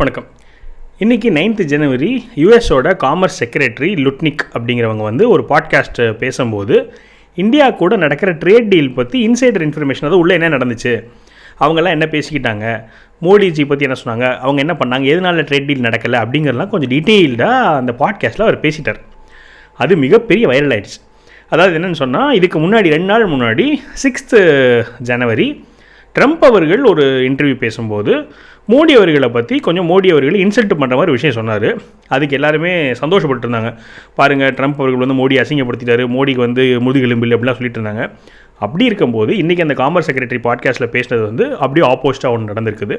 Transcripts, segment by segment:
வணக்கம். இன்றைக்கி 9th ஜனவரி யூஎஸோட commerce secretary Lutnick அப்படிங்கிறவங்க வந்து ஒரு பாட்காஸ்ட்டு பேசும்போது இந்தியா கூட நடக்கிற ட்ரேட் டீல் பற்றி இன்சைடர் இன்ஃபர்மேஷன், அது உள்ளே என்ன நடந்துச்சு, அவங்கெல்லாம் என்ன பேசிக்கிட்டாங்க, மோடிஜி பற்றி என்ன சொன்னாங்க, அவங்க என்ன பண்ணாங்க, எதனால ட்ரேட் டீல் நடக்கலை அப்படிங்கிறதுலாம் கொஞ்சம் டீட்டெயில்டாக அந்த பாட்காஸ்ட்டில் அவர் பேசிட்டார். அது மிகப்பெரிய வைரல் ஆயிடுச்சு. அதாவது என்னென்னு சொன்னால், இதுக்கு முன்னாடி 2 நாள் முன்னாடி 6th ஜனவரி ட்ரம்ப் அவர்கள் ஒரு இன்டர்வியூ பேசும்போது மோடி அவர்களை பற்றி கொஞ்சம் மோடி அவர்களை இன்சல்ட் பண்ணுற மாதிரி விஷயம் சொன்னார். அதுக்கு எல்லாருமே சந்தோஷப்பட்டு இருந்தாங்க. பாருங்கள், ட்ரம்ப் அவர்கள் வந்து மோடி அசிங்கப்படுத்திட்டாரு, மோடிக்கு வந்து முதுகெலும்பில் அப்படிலாம் சொல்லிட்டு இருந்தாங்க. அப்படி இருக்கும்போது இன்றைக்கி அந்த காமர்ஸ் செக்ரட்டரி பாட்காஸ்ட்டில் பேசினது வந்து அப்படியே ஆப்போசிட்டாக ஒன்று நடந்திருக்குது.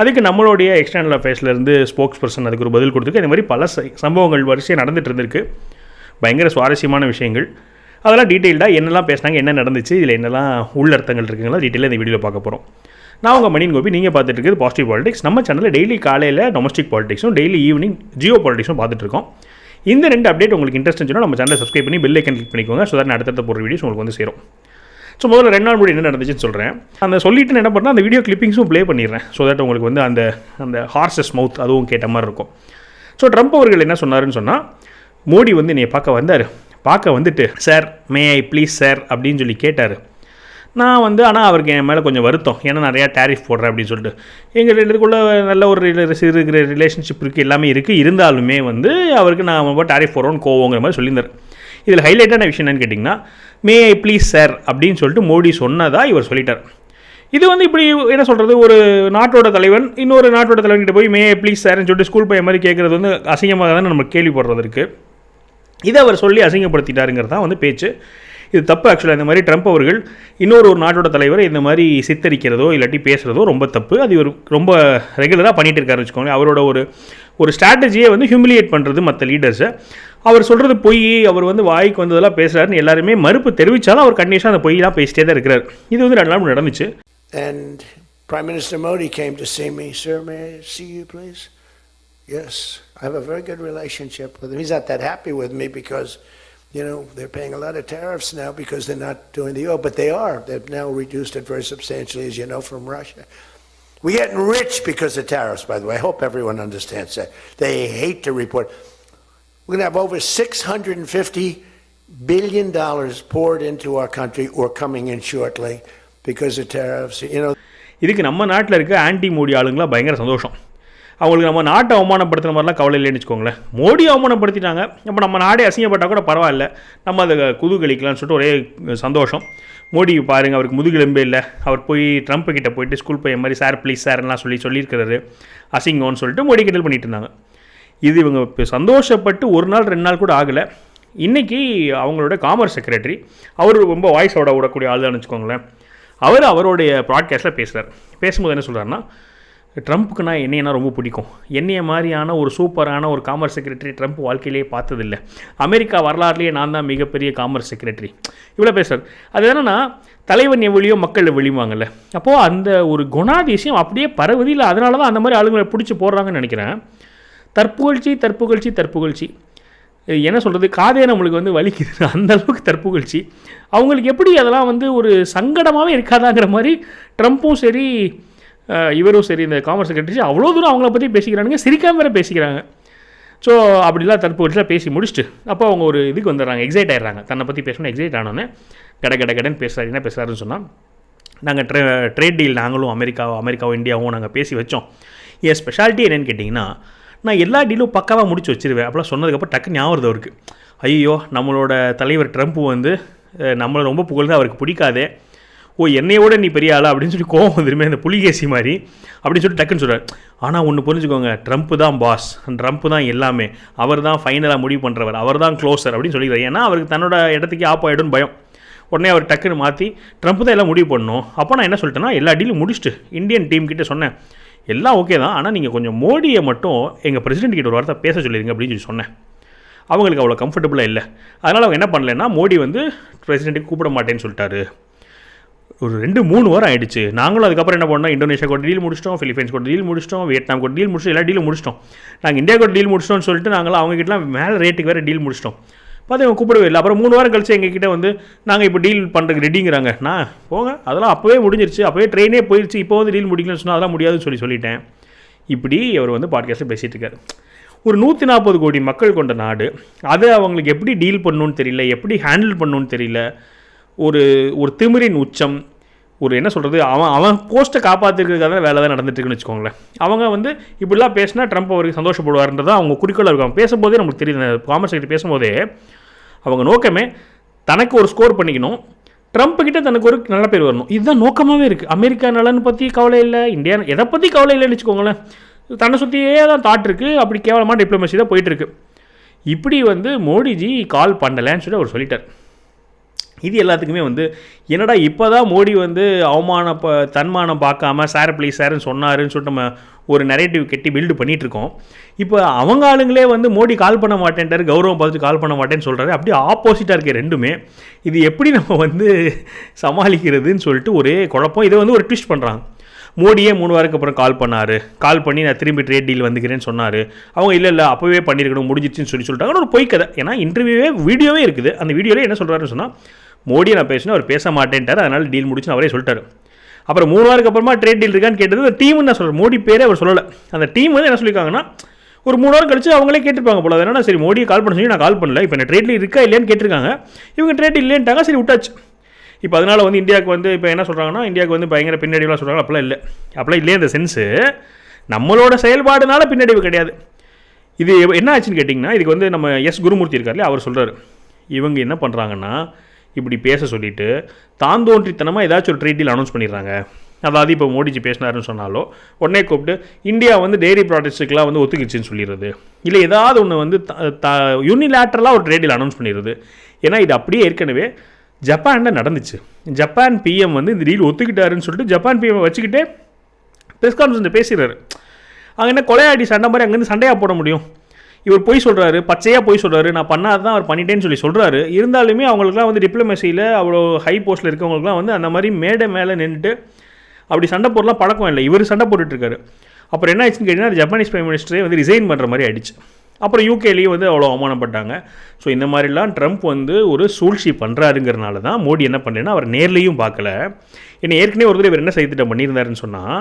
அதுக்கு நம்மளுடைய எக்ஸ்டர்னல் அஃபேர்ஸ்லேருந்து ஸ்போக்ஸ் பர்சன் அதுக்கு ஒரு பதில் கொடுத்துருக்கு. இந்த மாதிரி பல சம்பவங்கள் வரிசையாக நடந்துகிட்டு இருந்திருக்கு. பயங்கர சுவாரஸ்யமான விஷயங்கள். அதெல்லாம் டீட்டெயில்டாக என்னெல்லாம் பேசினாங்க, என்ன நடந்துச்சு, இதில் என்னெல்லாம் உள்ளர்த்தங்கள் இருக்குங்களா டீட்டெயிலாக இந்த வீடியோவில் பார்க்க போகிறோம். நான் உங்கள் மணியன் கோபி, நீங்கள் பார்த்துட்டு இருக்குது பாசிட்டிவ் பாலிடிக்ஸ். நம்ம சேனலில் டெய்லி காலையில் டொமஸ்டிக் பாலிடிக்ஸும் டெய்லி ஈவினிங் ஜியோ பாலிடிக்ஸும் பார்த்துட்ருக்கோம். இந்த 2 அப்டேட் உங்களுக்கு இன்ட்ரெஸ்ட் இருந்துச்சுன்னா நம்ம சேனலை சப்ஸ்கிரைப் பண்ணி பெல் ஐக்கன் கிளிக் பண்ணிக்கோங்க. ஸோ தட் அடுத்த போகிற வீடியோஸ் உங்களுக்கு வந்து சேரும். ஸோ முதல்ல 2 நாள் முன்னாடி என்ன நடந்துச்சுன்னு சொல்கிறேன். அந்த சொல்லிட்டு என்ன பண்ணுறேன், அந்த வீடியோ கிளிப்பிங்ஸும் ப்ளே பண்ணிடுறேன். ஸோ தட் உங்களுக்கு வந்து அந்த ஹார்ஸஸ் மவுத் அதுவும் கேட்ட மாதிரி இருக்கும். ஸோ ட்ரம்ப் அவர்கள் என்ன சொன்னாருன்னு சொன்னால், மோடி வந்து என்னை பார்க்க வந்துட்டு sir May I please sir அப்படின்னு சொல்லி கேட்டார். நான் வந்து ஆனால் அவருக்கு என் மேலே கொஞ்சம் வருத்தம், ஏன்னா நிறையா டேரிஃப் போடுறேன் அப்படின்னு சொல்லிட்டு. எங்கள் ரெண்டுக்குள்ளே நல்ல ஒரு இருக்கிற ரிலேஷன்ஷிப் இருக்குது, எல்லாமே இருக்குது. இருந்தாலுமே வந்து அவருக்கு நான் டேரிஃப் போடுறோன்னு கோவங்கிற மாதிரி சொல்லியிருந்தார். இதில் ஹைலைட்டான விஷயம் என்னன்னு கேட்டிங்கன்னா, மே ஐ ப்ளீஸ் சார் அப்படின்னு சொல்லிட்டு மோடி சொன்னதாக இவர் சொல்லிட்டார். இது வந்து இப்படி என்ன சொல்கிறது, ஒரு நாட்டோட தலைவன் இன்னொரு நாட்டோட தலைவன்கிட்ட போய் மே ஐ ப்ளீஸ் சார்ன்னு சொல்லிட்டு ஸ்கூல் பையன் மாதிரி கேட்குறது வந்து அசிங்கமாக தானே நம்ம கேள்விப்படுறது இருக்குது. இதை அவர் சொல்லி அசிங்கப்படுத்திட்டாருங்கிறது தான் வந்து பேச்சு. இது தப்பு. ஆக்சுவலாக இந்த மாதிரி ட்ரம்ப் அவர்கள் இன்னொரு நாட்டோட தலைவரை இந்த மாதிரி சித்தரிக்கிறதோ இல்லாட்டி பேசுகிறதோ ரொம்ப தப்பு. அது இவர் ரொம்ப ரெகுலராக பண்ணிகிட்டு இருக்காரு வச்சுக்கோங்க. அவரோட ஒரு ஸ்ட்ராட்டஜியை வந்து ஹியூமிலியேட் பண்ணுறது மற்ற லீடர்ஸை. அவர் சொல்கிறது பொய், அவர் வந்து வாய்க்கு வந்ததெல்லாம் பேசுகிறாருன்னு எல்லாருமே மறுப்பு தெரிவித்தாலும் அவர் கண்டினியூஸாக அந்த பொய்யெல்லாம் பேசிட்டே தான் இருக்கிறார். இது வந்து 2 நாள் நடந்துச்சு. And Prime Minister Modi came to see me. Sir, may I see you please? Yes, I have a very good relationship with him. He's not that happy with me because, you know, they're paying a lot of tariffs now because they're not doing the oil, but they are. They've now reduced it very substantially, as you know, from Russia. We're getting rich because of tariffs, by the way. I hope everyone understands that. They hate to report. We're going to have over $650 billion poured into our country or coming in shortly because of tariffs. You know, இதுக்கு நம்ம நாட்டில் இருக்க anti Modi ஆளுங்களாம் பயங்கர சந்தோஷம். அவங்களுக்கு நம்ம நாட்டை அவமானப்படுத்துகிற மாதிரிலாம் கவலை இல்லைன்னு வச்சுக்கோங்களேன். மோடி அவமானப்படுத்திட்டாங்க, அப்போ நம்ம நாடே அசிங்கப்பட்டால் கூட பரவாயில்ல, நம்ம அதை குதூகலிக்கலாம்னு சொல்லிட்டு ஒரே சந்தோஷம். மோடி பாருங்கள், அவருக்கு முதுகெலும்பே இல்லை. அவர் போய் ட்ரம்ப் கிட்ட போயிட்டு ஸ்கூல் பையன் மாதிரி சார் ப்ளீஸ் சார்லாம் சொல்லியிருக்கிறாரு, அசிங்கம்னு சொல்லிட்டு மோடி கிண்டல் பண்ணிட்டு இருந்தாங்க. இது இவங்க இப்போ சந்தோஷப்பட்டு 1 நாள் 2 நாள் கூட ஆகலை. இன்றைக்கி அவங்களோட காமர்ஸ் செக்ரட்டரி, அவர் ரொம்ப வாய்ஸோட விடக்கூடிய ஆள் தான் வச்சுக்கோங்களேன். அவருடைய ப்ராட்காஸ்ட்டில் பேசுகிறார். பேசும்போது என்ன சொல்கிறாருன்னா, ட்ரம்ப்புக்கு நான் என்னையனா ரொம்ப பிடிக்கும், என்னைய மாதிரியான ஒரு சூப்பரான ஒரு காமர்ஸ் செக்ரட்டரி ட்ரம்ப் வாழ்க்கையிலேயே பார்த்ததில்லை, அமெரிக்கா வரலாறுலேயே நான் தான் மிகப்பெரிய காமர்ஸ் செக்ரட்டரி, இவ்வளோ பேசுகிறார். அது என்னன்னா, தலைவன் எவ்வளியோ மக்கள் வெளியுவாங்கல்ல, அப்போது அந்த ஒரு குணாதிசயம் அப்படியே பரவுது. இல்லை அதனால தான் அந்த மாதிரி ஆளுங்களை பிடிச்சி போடுறாங்கன்னு நினைக்கிறேன். தற்புகழ்ச்சி என்ன சொல்கிறது, காதே நம்மளுக்கு வந்து வலிக்குது, அந்தளவுக்கு தற்புகழ்ச்சி. அவங்களுக்கு எப்படி அதெல்லாம் வந்து ஒரு சங்கடமாகவே இருக்காதாங்கிற மாதிரி ட்ரம்ப்பும் சரி இவரும் சரி இந்த காமர்ஸ் செக்ரட்டரி அவ்வளோ தூரம் அவங்கள பற்றி பேசிக்கிறானுங்க, சிரிக்காம வேறு பேசிக்கிறாங்க. ஸோ அப்படிலாம் தற்புகழ்ச்சியாக பேசி முடிச்சுட்டு அப்போ அவங்க ஒரு இதுக்கு வந்துடுறாங்க, எக்ஸைட் ஆகிடுறாங்க. தன்னை பற்றி பேசணும் எக்ஸைட் ஆனோன்னே கடன் பேசுகிறாரு. என்ன பேசுகிறாருன்னு சொன்னால், நாங்கள் ட்ரேட் டீல் நாங்களும் அமெரிக்காவும் இந்தியாவும் நாங்கள் பேசி வச்சோம். என் ஸ்பெஷாலிட்டி என்னென்னு கேட்டிங்கன்னா, நான் எல்லா டீலும் பக்காவாக முடிச்சு வச்சிருவேன். அப்போலாம் சொன்னதுக்கப்புறம் டக்கு ஞாபகம் அவருக்கு, ஐயோ நம்மளோட தலைவர் ட்ரம்ப் வந்து நம்மளை ரொம்ப புகழ்ந்து அவருக்கு பிடிக்காதே, என்னையோட நீ பெரிய ஆளா அப்படின்னு சொல்லி கோவம் வந்துருமே, அந்த புலிகேசி மாதிரி அப்படின்னு சொல்லிட்டு டக்குன்னு சொல்கிறார். ஆனால் ஒன்று புரிஞ்சுக்கோங்க, ட்ரம்ப்பு தான் பாஸ், ட்ரம்ப்பு தான் எல்லாமே, அவர் தான் ஃபைனலாக முடிவு பண்ணுறவர், அவர் தான் க்ளோசர் அப்படின்னு சொல்லிக்கிறார். ஏன்னா அவருக்கு தன்னோட இடத்துக்கு ஆப் ஆகிடும்னு பயம். உடனே அவர் டக்குன்னு மாற்றி ட்ரம்ப் தான் எல்லாம் முடிவு பண்ணணும். அப்போ நான் என்ன சொல்லிட்டேன்னா, எல்லா டீலும் முடிச்சுட்டு இந்தியன் டீம் கிட்டே சொன்னேன், எல்லாம் ஓகே தான், ஆனால் நீங்கள் கொஞ்சம் மோடியை மட்டும் எங்கள் பிரசிடென்ட் கிட்ட ஒரு வார்த்தை பேச சொல்லிடுங்க அப்படின்னு சொல்லி சொன்னேன். அவங்களுக்கு அவ்வளோ கம்ஃபர்டபுளாக இல்லை. அதனால் அவங்க என்ன பண்ணலைன்னா, மோடி வந்து பிரசிடென்ட்டுக்கு கூப்பிட மாட்டேன்னு சொல்லிட்டாரு. ஒரு 2-3 வாரம் ஆகிடுச்சு. நாங்களும் அதுக்கப்புறம் என்ன பண்ணோம், இந்தோனேஷியா கூட டீல் முடிச்சிட்டோம், ஃபிலிப்பைன்ஸ் கூட டீல் முடிச்சிட்டோம், வியட்நாம் கூட டீல் முடிச்சிட்டோம், எல்லா டீலும் முடிச்சிட்டோம். நாங்கள் இந்தியா கூட டீல் முடிச்சிட்டோம்னு சொல்லிட்டு நாங்களாம் அவங்ககிட்டலாம் மேலே ரேட்டுக்கு வேறு டீல் முடிச்சிட்டோம். பார்த்து அவங்க கூப்பிடவே இல்லை. அப்புறம் 3 வாரம் கழிச்சு எங்ககிட்ட வந்து நாங்கள் இப்போ டீல் பண்ணுறதுக்கு ரெடிங்கிறாங்க. நான் போங்க, அதெல்லாம் அப்போவே முடிஞ்சிருச்சு, அப்போவே ட்ரெயினே போயிடுச்சு, இப்போ வந்து டீல் முடிக்கலன்னு சொன்னால் அதெல்லாம் முடியாதுன்னு சொல்லிட்டேன். இப்படி அவர் வந்து பாட்காஸ்ட்டில் பேசிகிட்டு இருக்காரு. ஒரு 140 கோடி மக்கள் கொண்ட நாடு, அதை அவங்களுக்கு எப்படி டீல் பண்ணணுன்னு தெரியல, எப்படி ஹேண்டில் பண்ணணுன்னு தெரியல. ஒரு ஒரு திமிரின் உச்சம், ஒரு என்ன சொல்கிறது, அவன் போஸ்ட்டை காப்பாற்றிருக்கிறதுக்காக வேலை தான் நடந்துட்டுருக்குன்னு வச்சுக்கோங்களேன். அவங்க வந்து இப்படிலாம் பேசினா ட்ரம்ப் அவருக்கு சந்தோஷப்படுவார்ன்றதை அவங்க குறிக்கோளாக இருக்கும். பேசும்போதே நமக்கு தெரியுது, காமர்ஸ் செக்ரட்டரி பேசும்போதே அவங்க நோக்கமே தனக்கு ஒரு ஸ்கோர் பண்ணிக்கணும், ட்ரம்ப்கிட்ட தனக்கு ஒரு நல்ல பேர் வரணும். இதுதான் நோக்கமாகவே இருக்குது. அமெரிக்கா நலன் பற்றி கவலை இல்லை, இந்தியா எதை பற்றி கவலை இல்லைன்னு வச்சுக்கோங்களேன். தன்னை சுற்றியே தான் தாட் இருக்குது. அப்படி கேவலமான டிப்ளமேசி தான் போயிட்டுருக்கு. இப்படி வந்து மோடிஜி கால் பண்ணலைன்னு சொல்லி அவர் சொல்லிட்டார். இது எல்லாத்துக்குமே வந்து என்னடா இப்போ தான் மோடி வந்து தன்மானம் பார்க்காம சார் ப்ளீஸ் சார்ன்னு சொன்னாருன்னு சொல்லிட்டு நம்ம ஒரு நரேட்டிவ் கட்டி பில்டு பண்ணிகிட்ருக்கோம். இப்போ அவங்க ஆளுங்களே வந்து மோடி கால் பண்ண மாட்டேன்ட்டார், கௌரவம் பார்த்துட்டு கால் பண்ண மாட்டேன்னு சொல்கிறாரு. அப்படியே ஆப்போசிட்டாக இருக்குது ரெண்டுமே. இது எப்படி நம்ம வந்து சமாளிக்கிறதுன்னு சொல்லிட்டு ஒரே குழப்பம். இதை வந்து ஒரு ட்விஸ்ட் பண்ணுறாங்க. மோடியே 3 வாரத்துக்கு அப்புறம் கால் பண்ணி நான் திரும்பி ட்ரேட் டீல் வந்துக்கிறேன்னு சொன்னார். அவங்க இல்லை அப்போவே பண்ணியிருக்கணும், முடிஞ்சிச்சுன்னு சொல்லிட்டாங்க. ஒரு பொய் கதை. ஏன்னா இன்டர்வியூவே வீடியோவே இருக்குது. அந்த வீடியோவில் என்ன சொல்கிறாருன்னு சொன்னால், மோடியை நான் பேசினா அவர் பேச மாட்டேன்ட்டார், அதனால் டீல் முடிச்சுன்னு அவரே சொல்லிட்டார். அப்புறம் 3 வாரத்துக்கு அப்புறமா ட்ரேட் டீல் இருக்கான்னு கேட்டது டீம்னு நான் சொல்கிறேன். மோடி பேரே அவர் சொல்லலை. அந்த டீம் வந்து என்ன சொல்லியிருக்காங்கன்னா, ஒரு 3 வாரம் கழிச்சு அவங்களே கேட்டிருப்பாங்க போல. அதனால சரி மோடியை கால் பண்ண சொல்லி நான் கால் பண்ணல, இப்போ என்ன ட்ரேட் டீல் இருக்கா இல்லையான்னு கேட்டிருக்காங்க. இவங்க ட்ரேட் டீல் இல்லைன்ட்டாங்க, சரி விட்டாச்சு. இப்போ அதனால் வந்து இந்தியாவுக்கு வந்து இப்போ என்ன சொல்கிறாங்கன்னா, இந்தியாவுக்கு வந்து பயங்கர பின்னடைவுலாம் சொல்கிறாங்க. அப்போலாம் இல்லையே. இந்த சென்ஸு நம்மளோட செயல்பாடுனால பின்னடைவு கிடையாது. இது என்ன ஆச்சுன்னு கேட்டிங்கன்னா, இதுக்கு வந்து நம்ம குருமூர்த்தி இருக்கார்ல, அவர் சொல்கிறார், இவங்க என்ன பண்ணுறாங்கன்னா, இப்படி பேச சொல்லிவிட்டு தாந்தோன்றித்தனமாக ஏதாச்சும் ஒரு ட்ரேட் டீல் அனௌன்ஸ் பண்ணிடுறாங்க. அதாவது இப்போ மோடிஜி பேசினாருன்னு சொன்னாலோ உடனே கூப்பிட்டு இந்தியா வந்து டெய்ரி ப்ராடக்ட்ஸுக்கெலாம் வந்து ஒத்துக்கிச்சுன்னு சொல்லிடுறது, இல்லை ஏதாவது ஒன்று வந்து யூனிலேட்ரலாக ஒரு ட்ரேட் டீல் அனௌன்ஸ் பண்ணிடுறது. ஏன்னா இது அப்படியே ஏற்கனவே ஜப்பானில் நடந்துச்சு. ஜப்பான் பிஎம் வந்து இந்த டீல் ஒத்துக்கிட்டாருன்னு சொல்லிட்டு ஜப்பான் பிஎம் வச்சுக்கிட்டே ப்ரெஸ் கான்ஃபரன்ஸில் பேசுகிறாரு. அங்கே என்ன கொலையாடி சண்டை மாதிரி அங்கேருந்து சண்டையாக போட முடியும்? இவர் போய் சொல்கிறாரு, பச்சையாக போய் சொல்கிறாரு, நான் பண்ணாத தான் அவர் பண்ணிட்டேன்னு சொல்கிறாரு. இருந்தாலுமே அவங்களுக்குலாம் வந்து டிப்ளமேசியில் அவ்வளோ ஹை போஸ்ட்டில் இருக்கவங்களுக்குலாம் வந்து அந்த மாதிரி மேடை மேலே நின்றுட்டு அப்படி சண்டை போடலாம் பழக்கம் இல்லை. இவர் சண்டை போட்டுட்ருக்காரு. அப்புறம் என்ன ஆயிடுச்சுன்னு கேட்டிங்கன்னா, ஜப்பானீஸ் பிரைம் மினிஸ்டரே வந்து ரிசைன் பண்ணுற மாதிரி ஆயிடுச்சு. அப்புறம் யூகேலேயும் வந்து அவ்வளோ அவமானப்பட்டாங்க. ஸோ இந்த மாதிரிலாம் ட்ரம்ப் வந்து ஒரு சூழ்ச்சி பண்ணுறாருங்கிறனால தான் மோடி என்ன பண்ணுறேன்னா, அவர் நேர்லேயும் பார்க்கல. ஏன்னா ஏற்கனவே ஒரு தடவை இவர் என்ன செய்துட்டு பண்ணியிருந்தாருன்னு சொன்னால்,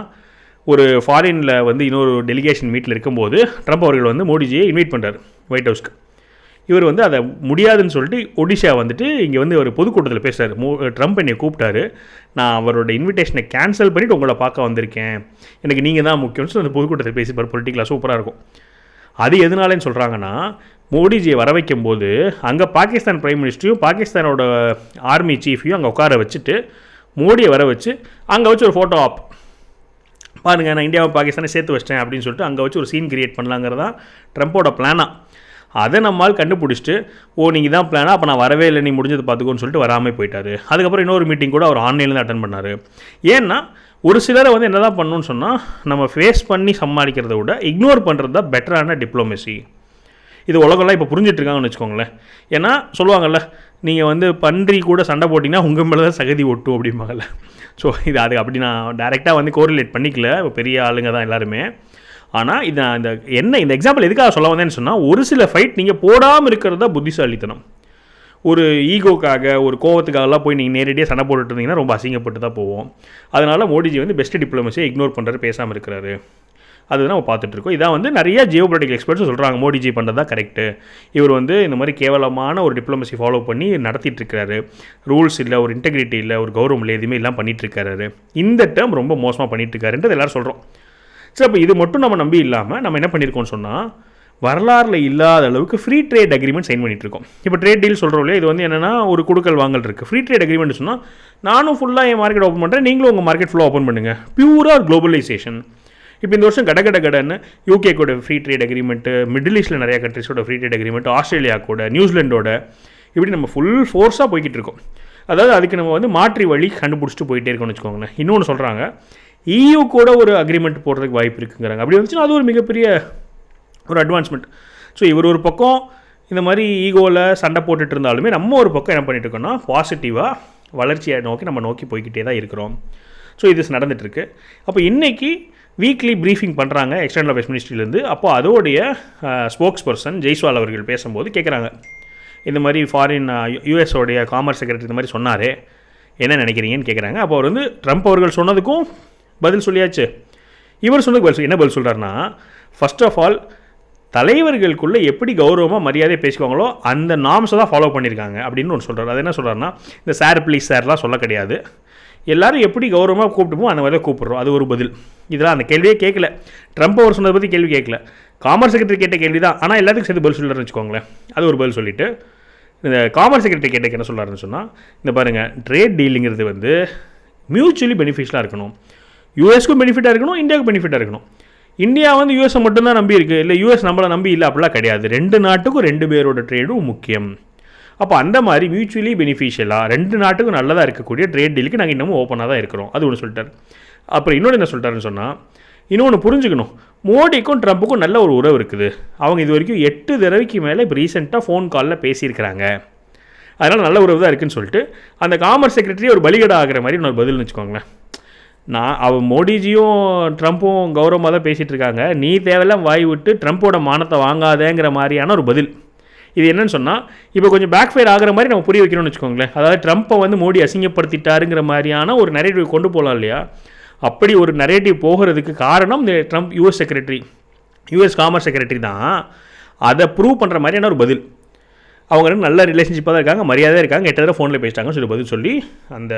ஒரு ஃபாரினில் வந்து இன்னொரு டெலிகேஷன் மீட்டில் இருக்கும்போது ட்ரம்ப் அவர்கள் வந்து மோடிஜியை இன்வைட் பண்ணுறாரு ஒயிட் ஹவுஸ்க்கு. இவர் வந்து அதை முடியாதுன்னு சொல்லிட்டு ஒடிஷா வந்துட்டு இங்கே வந்து ஒரு பொதுக்கூட்டத்தில் பேசுகிறார். ட்ரம்ப் என்னை கூப்பிட்டாரு, நான் அவரோட இன்விடேஷனை கேன்சல் பண்ணிவிட்டு உங்களை பார்க்க வந்திருக்கேன், எனக்கு நீங்கள் தான் முக்கியம்னு சொல்லி அந்த பொதுக்கூட்டத்தில் பேசிப்பார். பொலிட்டிக்கலாக சூப்பராக இருக்கும். அது எதனாலேன்னு சொல்கிறாங்கன்னா, மோடிஜியை வர வைக்கும்போது அங்கே பாகிஸ்தான் பிரைம் மினிஸ்டரையும் பாகிஸ்தானோட ஆர்மி சீஃபையும் அங்கே உட்கார வச்சுட்டு மோடியை வர வச்சு அங்கே வச்சு ஒரு ஃபோட்டோ ஆப் பாருங்கள், நான் இந்தியாவை பாகிஸ்தானை சேர்த்து வச்சிட்டேன் அப்படின்னு சொல்லிட்டு அங்கே வச்சு ஒரு சீன் கிரியேட் பண்ணலாங்கிறதான் ட்ரம்ப்போட பிளானாக. அதை நம்மால் கண்டுபிடிச்சிட்டு, நீங்கள் தான் பிளானாக, அப்போ நான் வரவே இல்லை, நீ முடிஞ்சது பார்த்துக்கோன்னு சொல்லிட்டு வராமல் போயிட்டார். அதுக்கப்புறம் இன்னொரு மீட்டிங் கூட அவர் ஆன்லைனில் தான் அட்டன் பண்ணார். ஏன்னா ஒரு சிலரை வந்து என்ன தான் பண்ணணும்னு சொன்னால், நம்ம ஃபேஸ் பண்ணி சமாளிக்கிறத விட இக்னோர் பண்ணுறது தான் பெட்டரான டிப்ளமேசி. இது உலகெல்லாம் இப்போ புரிஞ்சிட்ருக்காங்கன்னு வச்சுக்கோங்களேன். ஏன்னா சொல்லுவாங்கள்ல, நீங்கள் வந்து பன்றி கூட சண்டை போட்டிங்கன்னா உங்கள் மேலே தான் சகதி ஒட்டும் அப்படிம்பாங்கல்ல. ஸோ இது அது அப்படி நான் டைரெக்டாக வந்து கோரிலேட் பண்ணிக்கல, பெரிய ஆளுங்க தான் எல்லாருமே. ஆனால் இது இந்த எக்ஸாம்பிள் எதுக்காக சொல்ல வந்தேன்னு சொன்னால், ஒரு சில ஃபைட் நீங்கள் போடாமல் இருக்கிறது தான் புத்திசாலித்தனம். ஒரு ஈகோக்காக, ஒரு கோவத்துக்காகலாம் போய் நீங்கள் நேரடியாக சண்டை போட்டுட்டு இருந்தீங்கன்னா ரொம்ப அசிங்கப்பட்டு தான் போவோம். அதனால் மோடிஜி வந்து பெஸ்ட் டிப்ளமேசியை இக்னோர் பண்ணுறாரு, பேசாமல் இருக்கிறாரு. அதுதான் நம்ம பார்த்துட்ருக்கோம். இதான் வந்து நிறைய ஜியோ பொலிட்டிக்கல் எக்ஸ்பர்ட்ஸ் சொல்கிறாங்க, மோடிஜி பண்ணுறது தான் கரெக்டு. இவர் வந்து இந்த மாதிரி கேவலமான ஒரு டிப்ளமேசி ஃபாலோ பண்ணி நடத்திட்டுருக்காரு. ரூல்ஸ் இல்லை, ஒரு இன்டெகிரிட்டி இல்லை, ஒரு கௌரவம் இல்லை, எதுவுமே எல்லாம் பண்ணிகிட்ருக்காரு. இந்த டேர்ம் ரொம்ப மோசமாக பண்ணிகிட்ருக்காருன்றது எல்லோரும் சொல்கிறோம். சரி, அப்போ இது மட்டும் நம்ம நம்பி இல்லாமல் நம்ம என்ன பண்ணியிருக்கோம்னு சொன்னால், வரலாறில் இல்லாத அளவுக்கு ஃப்ரீ ட்ரேட் அக்ரிமெண்ட் சைன் பண்ணிட்டுருக்கோம். இப்போ ட்ரேட் டீல் சொல்கிறோம் இல்லையா, இது வந்து என்னென்னா ஒரு கொடுக்கல் வாங்கல் இருக்குது. ஃப்ரீ ட்ரேட் அக்ரிமெண்ட் சொன்னால், நானும் ஃபுல்லாக என் மார்க்கெட் ஓப்பன் பண்ணுறேன், நீங்களும் உங்கள் மார்க்கெட் ஃபுல்லாக ஓப்பன் பண்ணுங்கள். பியூராக குளோபலைசேஷன். இப்போ இந்த வருஷம் கடன்னு யூகே கூட ஃப்ரீ ட்ரேட் அக்ரிமெண்ட்டு, மிடில் ஈஸ்ட்டில் நிறையா கண்ட்ரிஸோட ஃப்ரீ ட்ரேட் அக்ரிமெண்ட், ஆஸ்திரேலியா கூட, நியூசிலாண்டோட, இப்படி நம்ம ஃபுல் ஃபோர்ஸாக போய்கிட்டு இருக்கோம். அதாவது அதுக்கு நம்ம வந்து மாற்றி வழி கண்டுபிடிச்சிட்டு போயிட்டே இருக்கோம்னு வச்சுக்கோங்களேன். இன்னொன்று சொல்கிறாங்க, EU கூட ஒரு அக்ரிமெண்ட் போடுறதுக்கு வாய்ப்பு இருக்குங்கிறாங்க. அப்படி வந்துச்சுன்னா அது ஒரு மிகப்பெரிய ஒரு அட்வான்ஸ்மெண்ட். ஸோ இவர் ஒரு பக்கம் இந்த மாதிரி ஈகோவில் சண்டை போட்டுட்டு இருந்தாலுமே, நம்ம ஒரு பக்கம் என்ன பண்ணிட்டு இருக்கோம்னா பாசிட்டிவாக வளர்ச்சியை நோக்கி போய்கிட்டே தான் இருக்கிறோம். ஸோ இது நடந்துகிட்ருக்கு. அப்போ இன்றைக்கி வீக்லி ப்ரீஃபிங் பண்ணுறாங்க எக்ஸ்டர்னல் அஃபேர்ஸ் மினிஸ்ட்ரியிலேருந்து. அப்போ அதோடைய ஸ்போக்ஸ் பர்சன் ஜெய்ஸ்வால் அவர்கள் பேசும்போது கேட்குறாங்க, இந்த மாதிரி ஃபாரின் யூஎஸோடைய காமர்ஸ் செக்ரட்டரி இந்த மாதிரி சொன்னார், என்ன நினைக்கிறீங்கன்னு கேட்குறாங்க. அப்போ அவர் வந்து ட்ரம்ப் அவர்கள் சொன்னதுக்கும் பதில் சொல்லியாச்சு. இவர் சொன்னதுக்கு என்ன பதில் சொல்கிறாருன்னா, ஃபர்ஸ்ட் ஆஃப் ஆல் தலைவர்களுக்குள்ளே எப்படி கௌரவமாக மரியாதையை பேசிக்குவாங்களோ அந்த நார்ம்ஸை தான் ஃபாலோ பண்ணியிருக்காங்க அப்படின்னு ஒன்று சொல்கிறார். அது என்ன சொல்கிறாருன்னா, இந்த சார் ப்ளீஸ் சார்லாம் சொல்ல கிடையாது, எல்லோரும் எப்படி கௌரவமாக கூப்பிட்டுமோ அந்த மாதிரி கூப்பிட்றோம். அது ஒரு பதில். இதெல்லாம் அந்த கேள்வியே கேட்கல. ட்ரம்ப் அவர் சொன்னதை பற்றி கேள்வி கேட்கல, காமர்ஸ் செக்ரட்டரி கேட்ட கேள்வி தான். ஆனால் எல்லாத்துக்கும் சேர்த்து பதில் சொல்கிறாருன்னு வச்சுக்கோங்களேன். அது ஒரு பதில் சொல்லிவிட்டு இந்த காமர்ஸ் செக்ரட்டரி கேட்டக்கு என்ன சொல்கிறாருன்னு சொன்னால், இந்த பாருங்கள், ட்ரேட் டீலிங்கிறது வந்து மியூச்சுவலி பெனிஃபிஷியலாக இருக்கணும். யூஎஸ்க்கும் பெனிஃபிட்டாக இருக்கணும், இந்தியாவுக்கும் பெனிஃபிட்டாக இருக்கணும். இந்தியா வந்து யூஎஸை மட்டும்தான் நம்பி இருக்குது, இல்லை யூஎஸ் நம்மளை நம்பி இல்லை, அப்படிலாம் கிடையாது. 2 நாட்டுக்கும் 2 பேரோட ட்ரேடும் முக்கியம். அப்போ அந்த மாதிரி மியூச்சுவலி பெனிஃபிஷியலாக 2 நாட்டுக்கும் நல்லதாக இருக்கக்கூடிய ட்ரேட் டீலுக்கு நாங்கள் இன்னமும் ஓப்பனாக தான் இருக்கிறோம். அது ஒன்று சொல்லிட்டார். அப்புறம் இன்னொன்று என்ன சொல்லிட்டாருன்னு சொன்னால், இன்னொன்று புரிஞ்சுக்கணும், மோடிக்கும் ட்ரம்ப்புக்கும் நல்ல ஒரு உறவு இருக்குது. அவங்க இது வரைக்கும் 8 தடவைக்கு மேலே இப்போ ரீசெண்டாக ஃபோன் காலில் பேசியிருக்கிறாங்க. அதனால் நல்ல உறவு தான் இருக்குதுன்னு சொல்லிட்டு அந்த காமர்ஸ் செக்ரட்டரி ஒரு பலிகடா ஆகிற மாதிரி இன்னொரு பதில்னு வச்சுக்கோங்களேன். மோடிஜியும் ட்ரம்ப்பும் கௌரவமாக தான் பேசிகிட்டு இருக்காங்க, நீ தேவையெல்லாம் வாய் விட்டு ட்ரம்ப்போட மானத்தை வாங்காதேங்கிற மாதிரியான ஒரு பதில். இது என்னன்னு சொன்னால், இப்போ கொஞ்சம் பேக் ஃபயர் ஆகிற மாதிரி நம்ம புரிய வைக்கணும்னு வச்சுக்கோங்களேன். அதாவது ட்ரம்ப்பை வந்து மோடி அசிங்கப்படுத்திட்டாருங்கிற மாதிரியான ஒரு நரேட்டிவ் கொண்டு போகலாம் இல்லையா? அப்படி ஒரு நரேட்டிவ் போகிறதுக்கு காரணம் இந்த ட்ரம்ப் யூஎஸ் காமர்ஸ் செக்ரட்டரி தான். அதை ப்ரூவ் பண்ணுற மாதிரியான ஒரு பதில். அவங்க ரெண்டு நல்ல ரிலேஷன்ஷிப்பாக தான் இருக்காங்க, மரியாதையாக இருக்காங்க, 8 தடவை ஃபோனில் பேசிட்டாங்கன்னு சொல்லி பதில் சொல்லி அந்த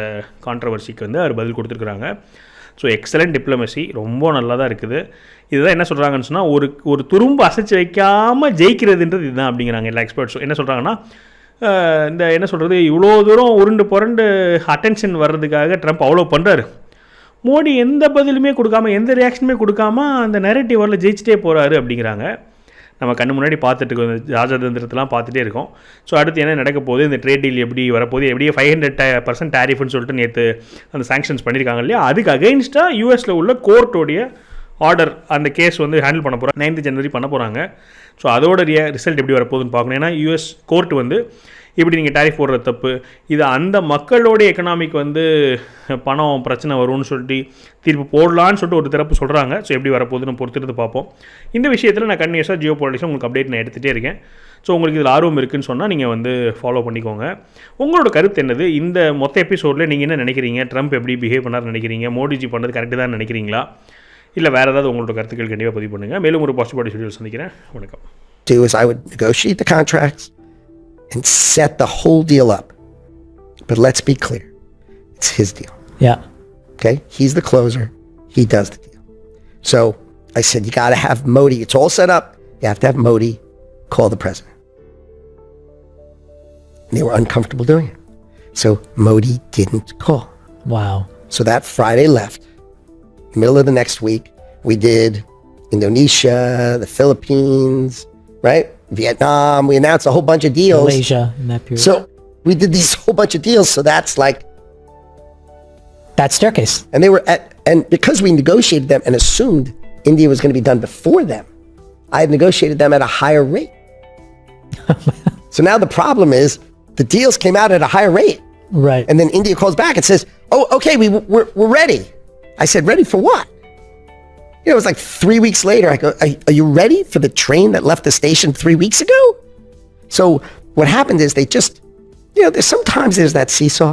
கான்ட்ரவர்சிக்கு வந்து அவர் பதில் கொடுத்துருக்குறாங்க. ஸோ எக்ஸலண்ட் டிப்ளமசி, ரொம்ப நல்லா தான் இருக்குது. இதுதான் என்ன சொல்கிறாங்கன்னு சொன்னால், ஒரு துரும்பு அசைச்சு வைக்காமல் ஜெயிக்கிறதுன்றது இதுதான் அப்படிங்கிறாங்க எல்லா எக்ஸ்பர்ட்ஸும். என்ன சொல்கிறாங்கன்னா, இந்த என்ன சொல்கிறது, இவ்வளோ தூரம் உருண்டு புரண்டு அட்டென்ஷன் வர்றதுக்காக ட்ரம்ப் அவ்வளோ பண்ணுறாரு, மோடி எந்த பதிலுமே கொடுக்காம, எந்த ரியாக்ஷனுமே கொடுக்காம அந்த நரேட்டிவ் வரல ஜெயிச்சிட்டே போகிறாரு அப்படிங்கிறாங்க. நம்ம கண்ணு முன்னாடி பார்த்துட்டு இருக்கோம், ராஜதந்திரத்தெலாம் பார்த்துட்டே இருக்கோம். ஸோ அடுத்து என்ன நடக்க போகுது, இந்த ட்ரேட் டீல் எப்படி வரப்போகுது, எப்படியே 500% டேரிஃப்னு சொல்லிட்டு நேற்று அந்த சாங்ஷன்ஸ் பண்ணியிருக்காங்க இல்லையா, அதுக்கு அகெயின்ஸ்டாக யூஎஸில் உள்ள கோர்ட்டோடைய ஆர்டர் அந்த கேஸ் வந்து ஹேண்டில் பண்ண போகிறாங்க. 9th January பண்ண போகிறாங்க. ஸோ அதோட ரிசல்ட் எப்படி வரப்போகுதுன்னு பார்க்கணும். ஏன்னா யூஎஸ் கோர்ட் வந்து இப்படி நீங்கள் டேரிஃப் போடுற தப்பு, இது அந்த மக்களோட எக்கனாமிக் வந்து பணம் பிரச்சனை வரும்னு சொல்லிட்டு தீர்ப்பு போடலான்னு சொல்லிட்டு ஒரு தரப்பு சொல்கிறாங்க. ஸோ எப்படி வரப்போகுதுன்னு பொறுத்திருந்து பார்ப்போம். இந்த விஷயத்தில் நான் கன்டினியூஸாக ஜியோ பாலிட்டிக்ஸ் உங்களுக்கு அப்டேட் நான் எடுத்துகிட்டே இருக்கேன். ஸோ உங்களுக்கு இதில் ஆர்வம் இருக்குதுன்னு சொன்னால் நீங்கள் வந்து ஃபாலோ பண்ணிக்கோங்க. உங்களோட கருத்து என்னது? இந்த மொத்த எபிசோடில் நீங்கள் என்ன நினைக்கிறீங்க? ட்ரம்ப் எப்படி பிஹேவ் பண்ணார்னு நினைக்கிறீங்க? மோடிஜி பண்ணது கரெக்டு தான் நினைக்கிறீங்களா? இல்லை வேறு ஏதாவது உங்களோட கருத்துக்கள் கண்டிப்பாக பதிவு பண்ணுங்கள். மேலும் ஒரு பாசிட்டிவ் ஷெட்யூல் சந்திக்கிறேன். வணக்கம். Do is I would negotiate the contracts and set the whole deal up. But let's be clear. It's his deal. Yeah. Okay? He's the closer. He does the deal. So I said, you got to have Modi. It's all set up. You have to have Modi call the president. And they were uncomfortable doing it. So Modi didn't call. Wow. So that Friday left. Middle of the next week, we did Indonesia, the Philippines, right? Vietnam. We announced a whole bunch of deals. Malaysia in that period. So we did these whole bunch of deals. So that's like, that staircase. and they were and because we negotiated them and assumed India was going to be done before them, I had negotiated them at a higher rate. So now the problem is the deals came out at a higher rate. Right. And then India calls back and says, oh, okay, we're ready. I said, ready for what? You know, it was like 3 weeks later. I go, are you ready for the train that left the station 3 weeks ago? So what happened is they just, you know, sometimes there's that seesaw.